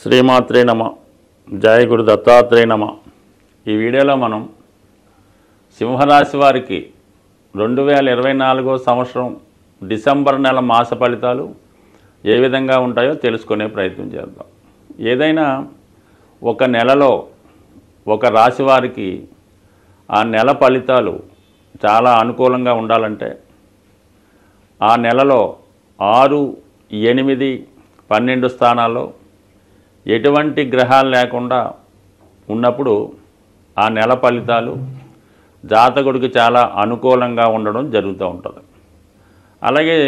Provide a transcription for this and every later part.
శ్రీమాత్రే నమ. జయ గురు దత్తాత్రేయ నమ. ఈ వీడియోలో మనం సింహరాశి వారికి 2024 సంవత్సరం డిసెంబర్ నెల మాస ఫలితాలు ఏ విధంగా ఉంటాయో తెలుసుకునే ప్రయత్నం చేద్దాం. ఏదైనా ఒక నెలలో ఒక రాశి వారికి ఆ నెల ఫలితాలు చాలా అనుకూలంగా ఉండాలంటే ఆ నెలలో 6, 8, 12 స్థానాల్లో ఎటువంటి గ్రహాలు లేకుండా ఉన్నప్పుడు ఆ నెల ఫలితాలు జాతకుడికి చాలా అనుకూలంగా ఉండడం జరుగుతూ ఉంటుంది. అలాగే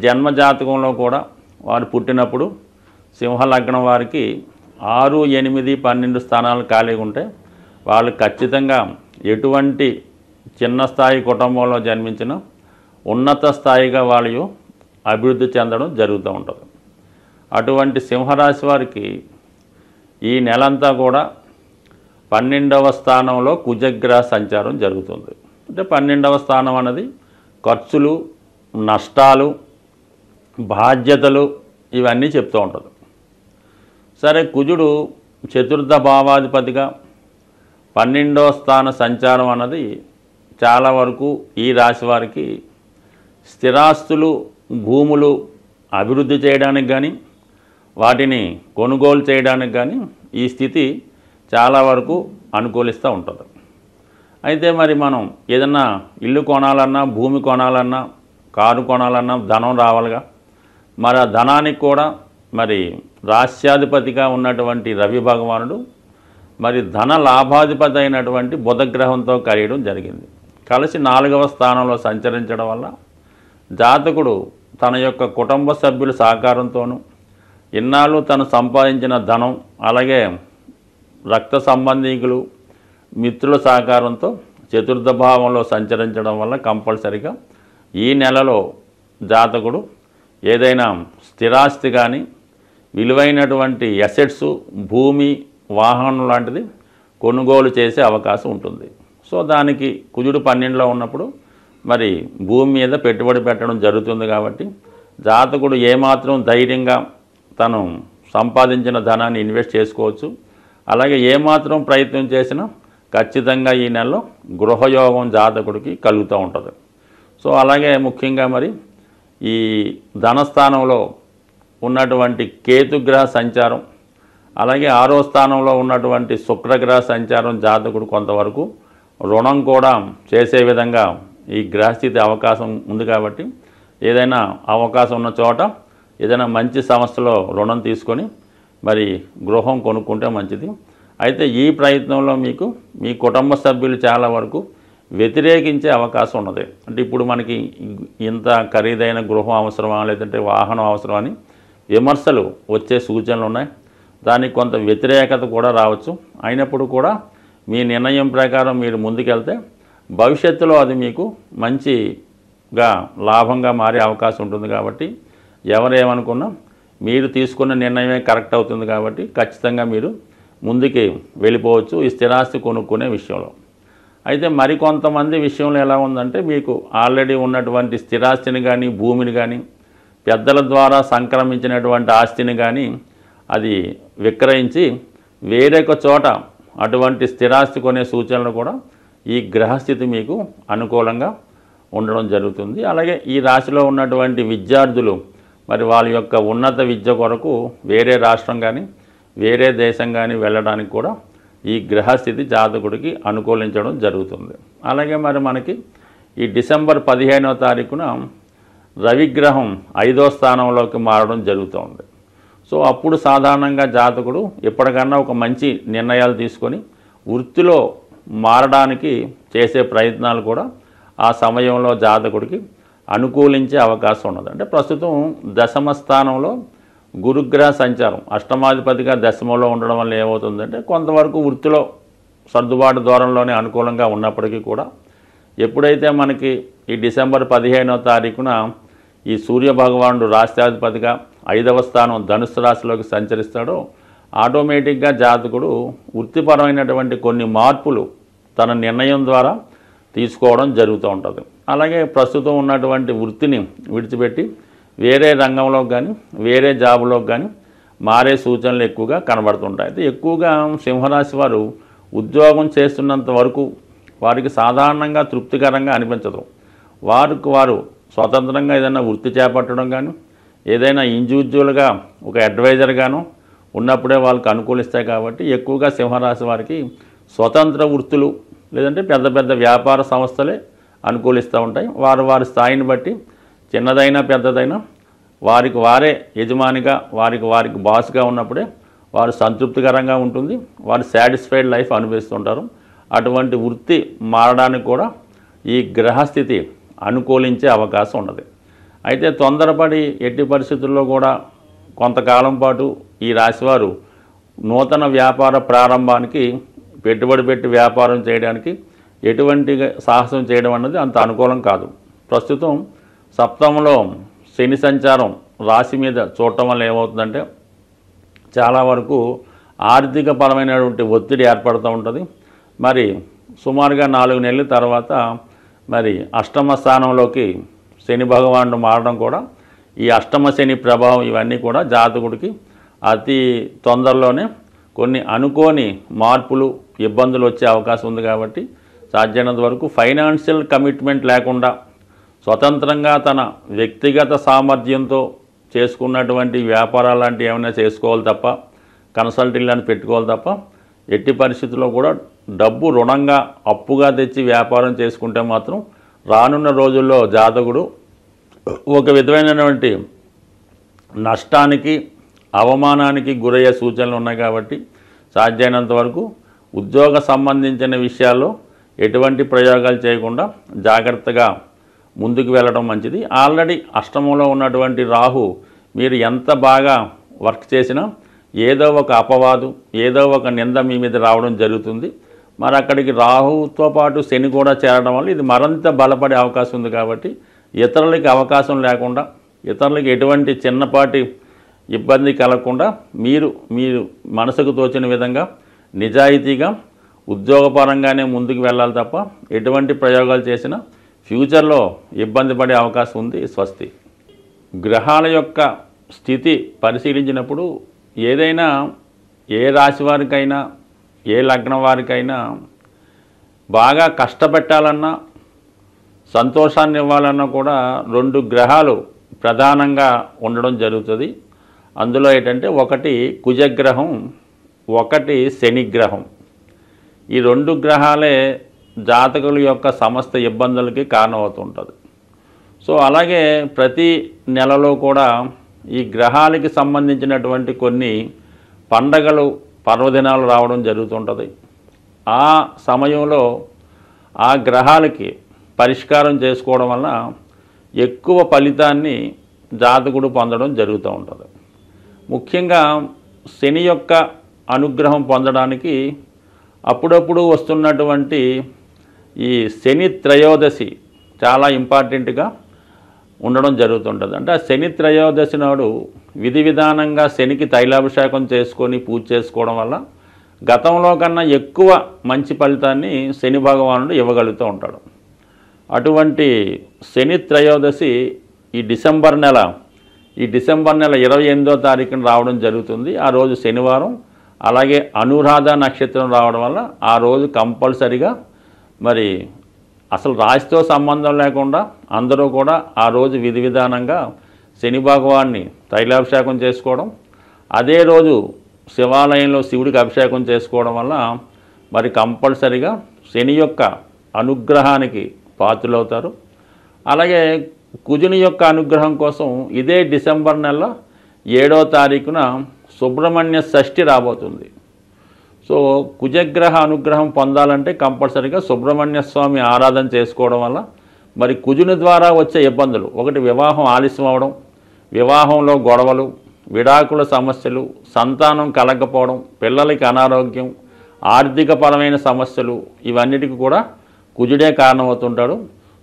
జన్మ జాతకంలో కూడా వారు పుట్టినప్పుడు సింహలగ్నం వారికి 6, 8, 12 స్థానాలు ఖాళీగా ఉంటే వాళ్ళు ఖచ్చితంగా ఎటువంటి చిన్న స్థాయి కుటుంబంలో జన్మించిన ఉన్నత స్థాయిగా వాళ్ళు అభివృద్ధి చెందడం జరుగుతూ ఉంటుంది. అటువంటి సింహరాశి వారికి ఈ నెలంతా కూడా 12వ స్థానంలో కుజగ్రహ సంచారం జరుగుతుంది. అంటే 12వ స్థానం అన్నది ఖర్చులు, నష్టాలు, బాధ్యతలు ఇవన్నీ చెప్తూ ఉంటుంది. సరే, కుజుడు చతుర్థ భావాధిపతిగా 12వ స్థాన సంచారం అన్నది చాలా వరకు ఈ రాశి వారికి స్థిరాస్తులు, భూములు అభివృద్ధి చేయడానికి కానీ వాటిని కొనుగోలు చేయడానికి కానీ ఈ స్థితి చాలా వరకు అనుకూలిస్తూ ఉంటుంది. అయితే మరి మనం ఏదన్నా ఇల్లు కొనాలన్నా, భూమి కొనాలన్నా, కారు కొనాలన్నా ధనం రావాలిగా. మరి ఆ ధనానికి కూడా మరి రాశ్యాధిపతిగా ఉన్నటువంటి రవి భగవానుడు మరి ధన లాభాధిపతి అయినటువంటి బుధగ్రహంతో కలియడం జరిగింది. కలిసి 4వ స్థానంలో సంచరించడం వల్ల జాతకుడు తన యొక్క కుటుంబ సభ్యుల సహకారంతోనూ ఇన్నాళ్ళు తను సంపాదించిన ధనం, అలాగే రక్త సంబంధీకులు, మిత్రుల సహకారంతో చతుర్థ భావంలో సంచరించడం వల్ల కంపల్సరిగా ఈ నెలలో జాతకుడు ఏదైనా స్థిరాస్తి కానీ విలువైనటువంటి అసెట్స్, భూమి, వాహనం లాంటిది కొనుగోలు చేసే అవకాశం ఉంటుంది. సో దానికి కుజుడు 12లో ఉన్నప్పుడు మరి భూమి మీద పెట్టుబడి పెట్టడం జరుగుతుంది. కాబట్టి జాతకుడు ఏమాత్రం ధైర్యంగా తను సంపాదించిన ధనాన్ని ఇన్వెస్ట్ చేసుకోవచ్చు. అలాగే ఏమాత్రం ప్రయత్నం చేసినా ఖచ్చితంగా ఈ నెలలో గృహయోగం జాతకుడికి కలుగుతూ ఉంటుంది. సో అలాగే ముఖ్యంగా మరి ఈ ధనస్థానంలో ఉన్నటువంటి కేతుగ్రహ సంచారం, అలాగే 6వ స్థానంలో ఉన్నటువంటి శుక్రగ్రహ సంచారం జాతకుడు కొంతవరకు రుణం కూడా చేసే విధంగా ఈ గ్రహస్థితి అవకాశం ఉంది. కాబట్టి ఏదైనా అవకాశం ఉన్న చోట ఏదైనా మంచి సంస్థలో రుణం తీసుకొని మరి గృహం కొనుక్కుంటే మంచిది. అయితే ఈ ప్రయత్నంలో మీకు మీ కుటుంబ సభ్యులు చాలా వరకు వ్యతిరేకించే అవకాశం ఉన్నది. అంటే ఇప్పుడు మనకి ఇంత ఖరీదైన గృహం అవసరమా, లేదంటే వాహనం అవసరమా అని విమర్శలు వచ్చే సూచనలు ఉన్నాయి. దానికి కొంత వ్యతిరేకత కూడా రావచ్చు. అయినప్పుడు కూడా మీ నిర్ణయం ప్రకారం మీరు ముందుకెళ్తే భవిష్యత్తులో అది మీకు మంచిగా లాభంగా మారే అవకాశం ఉంటుంది. కాబట్టి ఎవరేమనుకున్నా మీరు తీసుకున్న నిర్ణయమే కరెక్ట్ అవుతుంది. కాబట్టి ఖచ్చితంగా మీరు ముందుకి వెళ్ళిపోవచ్చు ఈ స్థిరాస్తి కొనుక్కునే విషయంలో. అయితే మరికొంతమంది విషయంలో ఎలా ఉందంటే మీకు ఆల్రెడీ ఉన్నటువంటి స్థిరాస్తిని కానీ, భూమిని కానీ, పెద్దల ద్వారా సంక్రమించినటువంటి ఆస్తిని కానీ అది విక్రయించి వేరొక చోట అటువంటి స్థిరాస్తి కొనే సూచనలు కూడా ఈ గ్రహస్థితి మీకు అనుకూలంగా ఉండడం జరుగుతుంది. అలాగే ఈ రాశిలో ఉన్నటువంటి విద్యార్థులు మరి వాళ్ళ యొక్క ఉన్నత విద్య కొరకు వేరే రాష్ట్రం కానీ వేరే దేశం కానీ వెళ్ళడానికి కూడా ఈ గ్రహస్థితి జాతకుడికి అనుకూలించడం జరుగుతుంది. అలాగే మరి మనకి ఈ డిసెంబర్ 15వ తారీఖున రవిగ్రహం 5వ స్థానంలోకి మారడం జరుగుతుంది. సో అప్పుడు సాధారణంగా జాతకుడు ఎప్పటికన్నా ఒక మంచి నిర్ణయాలు తీసుకొని వృత్తిలో మారడానికి చేసే ప్రయత్నాలు కూడా ఆ సమయంలో జాతకుడికి అనుకూలించే అవకాశం ఉన్నది. అంటే ప్రస్తుతం దశమ స్థానంలో గురుగ్రహ సంచారం అష్టమాధిపతిగా దశమంలో ఉండడం వల్ల ఏమవుతుందంటే కొంతవరకు వృత్తిలో సర్దుబాటు దూరంలోనే అనుకూలంగా ఉన్నప్పటికీ కూడా ఎప్పుడైతే మనకి ఈ డిసెంబర్ 15వ తారీఖున ఈ సూర్యభగవానుడు రాష్ట్రాధిపతిగా 5వ స్థానం ధనుస్సు రాశిలోకి సంచరిస్తాడో ఆటోమేటిక్గా జాతకుడు వృత్తిపరమైనటువంటి కొన్ని మార్పులు తన నిర్ణయం ద్వారా తీసుకోవడం జరుగుతూ ఉంటుంది. అలాగే ప్రస్తుతం ఉన్నటువంటి వృత్తిని విడిచిపెట్టి వేరే రంగంలోకి కానీ వేరే జాబులోకి కానీ మారే సూచనలు ఎక్కువగా కనబడుతుంటాయి. అయితే ఎక్కువగా సింహరాశి వారు ఉద్యోగం చేస్తున్నంత వరకు వారికి సాధారణంగా తృప్తికరంగా అనిపించదు. వారు స్వతంత్రంగా ఏదైనా వృత్తి చేపట్టడం కానీ ఏదైనా ఇండివిజువల్గా ఒక అడ్వైజర్గాను ఉన్నప్పుడే వాళ్ళకి అనుకూలిస్తాయి. కాబట్టి ఎక్కువగా సింహరాశి వారికి స్వతంత్ర వృత్తులు లేదంటే పెద్ద పెద్ద వ్యాపార సంస్థలే అనుకూలిస్తూ ఉంటాయి. వారి స్థాయిని బట్టి చిన్నదైనా పెద్దదైనా వారికి వారే యజమానిగా వారికి బాస్గా ఉన్నప్పుడే వారు సంతృప్తికరంగా ఉంటుంది. వారు సాటిస్ఫైడ్ లైఫ్ అనుభవిస్తుంటారు. అటువంటి వృత్తి మారడానికి కూడా ఈ గ్రహస్థితి అనుకూలించే అవకాశం ఉన్నది. అయితే తొందరపడి ఎట్టి పరిస్థితుల్లో కూడా కొంతకాలం పాటు ఈ రాశివారు నూతన వ్యాపార ప్రారంభానికి పెట్టుబడి పెట్టి వ్యాపారం చేయడానికి ఎటువంటి సాహసం చేయడం అన్నది అంత అనుకూలం కాదు. ప్రస్తుతం సప్తమంలో శని సంచారం రాశి మీద చూడటం వల్ల ఏమవుతుందంటే చాలా వరకు ఆర్థిక పరమైనటువంటి ఒత్తిడి ఏర్పడుతూ ఉంటుంది. మరి సుమారుగా 4 నెలల తర్వాత మరి అష్టమ స్థానంలోకి శని భగవానుడు మారడం కూడా ఈ అష్టమ శని ప్రభావం ఇవన్నీ కూడా జాతకుడికి అతి తొందరలోనే కొన్ని అనుకోని మార్పులు ఇబ్బందులు వచ్చే అవకాశం ఉంది. కాబట్టి సాధ్యమైనంత వరకు ఫైనాన్షియల్ కమిట్మెంట్ లేకుండా స్వతంత్రంగా తన వ్యక్తిగత సామర్థ్యంతో చేసుకున్నటువంటి వ్యాపారాలు లాంటివి ఏమైనా చేసుకోవాలి తప్ప కన్సల్టింగ్ లాంటి పెట్టుకోవాలి తప్ప ఎట్టి పరిస్థితుల్లో కూడా డబ్బు రుణంగా అప్పుగా తెచ్చి వ్యాపారం చేసుకుంటే మాత్రం రానున్న రోజుల్లో జాతకుడు ఒక విధమైనటువంటి నష్టానికి అవమానానికి గురయ్యే సూచనలు ఉన్నాయి. కాబట్టి సాధ్యమైనంత వరకు ఉద్యోగ సంబంధించిన విషయాల్లో ఎటువంటి ప్రయోగాలు చేయకుండా జాగ్రత్తగా ముందుకు వెళ్ళడం మంచిది. ఆల్రెడీ అష్టమంలో ఉన్నటువంటి రాహు మీరు ఎంత బాగా వర్క్ చేసినా ఏదో ఒక అపవాదు ఏదో ఒక నింద మీ మీద రావడం జరుగుతుంది. మరి అక్కడికి రాహుతో పాటు శని కూడా చేరడం వల్ల ఇది మరింత బలపడే అవకాశం ఉంది. కాబట్టి ఇతరులకి అవకాశం లేకుండా ఇతరులకి ఎటువంటి చిన్నపాటి ఇబ్బంది కలగకుండా మీరు మనసుకు తోచిన విధంగా నిజాయితీగా ఉద్యోగపరంగానే ముందుకు వెళ్ళాలి తప్ప ఎటువంటి ప్రయోగాలు చేసినా ఫ్యూచర్లో ఇబ్బంది పడే అవకాశం ఉంది. స్వస్తి. గ్రహాల యొక్క స్థితి పరిశీలించినప్పుడు ఏదైనా ఏ రాశి వారికైనా ఏ లగ్నం వారికైనా బాగా కష్టపెట్టాలన్నా సంతోషాన్ని ఇవ్వాలన్నా కూడా 2 గ్రహాలు ప్రధానంగా ఉండడం జరుగుతుంది. అందులో ఏంటంటే ఒకటి కుజగ్రహం, ఒకటి శనిగ్రహం. ఈ 2 గ్రహాలే జాతకుల యొక్క సమస్త ఇబ్బందులకి కారణమవుతుంటుంది. సో అలాగే ప్రతి నెలలో కూడా ఈ గ్రహాలకి సంబంధించినటువంటి కొన్ని పండగలు పర్వదినాలు రావడం జరుగుతుంటుంది. ఆ సమయంలో ఆ గ్రహాలకి పరిష్కారం చేసుకోవడం వల్ల ఎక్కువ ఫలితాన్ని జాతకుడు పొందడం జరుగుతూ ఉంటుంది. ముఖ్యంగా శని యొక్క అనుగ్రహం పొందడానికి అప్పుడప్పుడు వస్తున్నటువంటి ఈ శని త్రయోదశి చాలా ఇంపార్టెంట్గా ఉండడం జరుగుతుంటుంది. అంటే ఆ శని త్రయోదశి నాడు విధి విధానంగా శనికి తైలాభిషేకం చేసుకొని పూజ చేసుకోవడం వల్ల గతంలో కన్నా ఎక్కువ మంచి ఫలితాన్ని శని భగవానుడు ఇవ్వగలుగుతూ ఉంటాడు. అటువంటి శని త్రయోదశి ఈ డిసెంబర్ నెల 28వ తారీఖున రావడం జరుగుతుంది. ఆ రోజు శనివారం. అలాగే అనురాధ నక్షత్రం రావడం వల్ల ఆ రోజు కంపల్సరిగా మరి అసలు రాశితో సంబంధం లేకుండా అందరూ కూడా ఆ రోజు విధి విధానంగా శని భగవాన్ని తైలాభిషేకం చేసుకోవడం, అదే రోజు శివాలయంలో శివుడికి అభిషేకం చేసుకోవడం వల్ల మరి కంపల్సరిగా శని యొక్క అనుగ్రహానికి పాత్రులవుతారు. అలాగే కుజుని యొక్క అనుగ్రహం కోసం ఇదే డిసెంబర్ నెల 7వ తారీఖున సుబ్రహ్మణ్య షష్ఠి రాబోతుంది. సో కుజగ్రహ అనుగ్రహం పొందాలంటే కంపల్సరిగా సుబ్రహ్మణ్య స్వామి ఆరాధన చేసుకోవడం వల్ల మరి కుజుని ద్వారా వచ్చే ఇబ్బందులు, ఒకటి వివాహం ఆలస్యం అవడం, వివాహంలో గొడవలు, విడాకుల సమస్యలు, సంతానం కలగకపోవడం, పిల్లలకి అనారోగ్యం, ఆర్థికపరమైన సమస్యలు, ఇవన్నిటికీ కూడా కుజుడే కారణమవుతుంటాడు.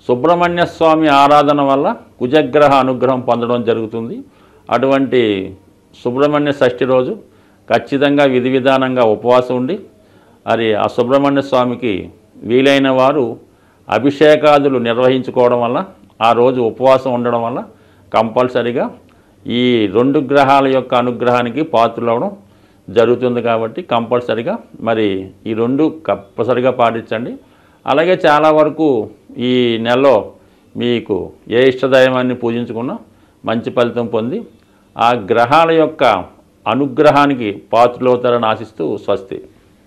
సుబ్రహ్మణ్య స్వామి ఆరాధన వల్ల కుజగ్రహ అనుగ్రహం పొందడం జరుగుతుంది. అటువంటి సుబ్రహ్మణ్య షష్ఠి రోజు ఖచ్చితంగా విధి విధానంగా ఉపవాసం ఉండి మరి ఆ సుబ్రహ్మణ్య స్వామికి వీలైన వారు అభిషేకాదులు నిర్వహించుకోవడం వల్ల, ఆ రోజు ఉపవాసం ఉండడం వల్ల కంపల్సరిగా ఈ 2 గ్రహాల యొక్క అనుగ్రహానికి పాత్రలవడం జరుగుతుంది. కాబట్టి కంపల్సరిగా మరి ఈ 2 కంపల్సరిగా పాటించండి. అలాగే చాలా వరకు ఈ నెలలో మీకు ఏ ఇష్టదైవాన్ని పూజించుకున్నా మంచి ఫలితం పొంది ఆ గ్రహాల యొక్క అనుగ్రహానికి పాత్రలవుతారని ఆశిస్తూ స్వస్తి.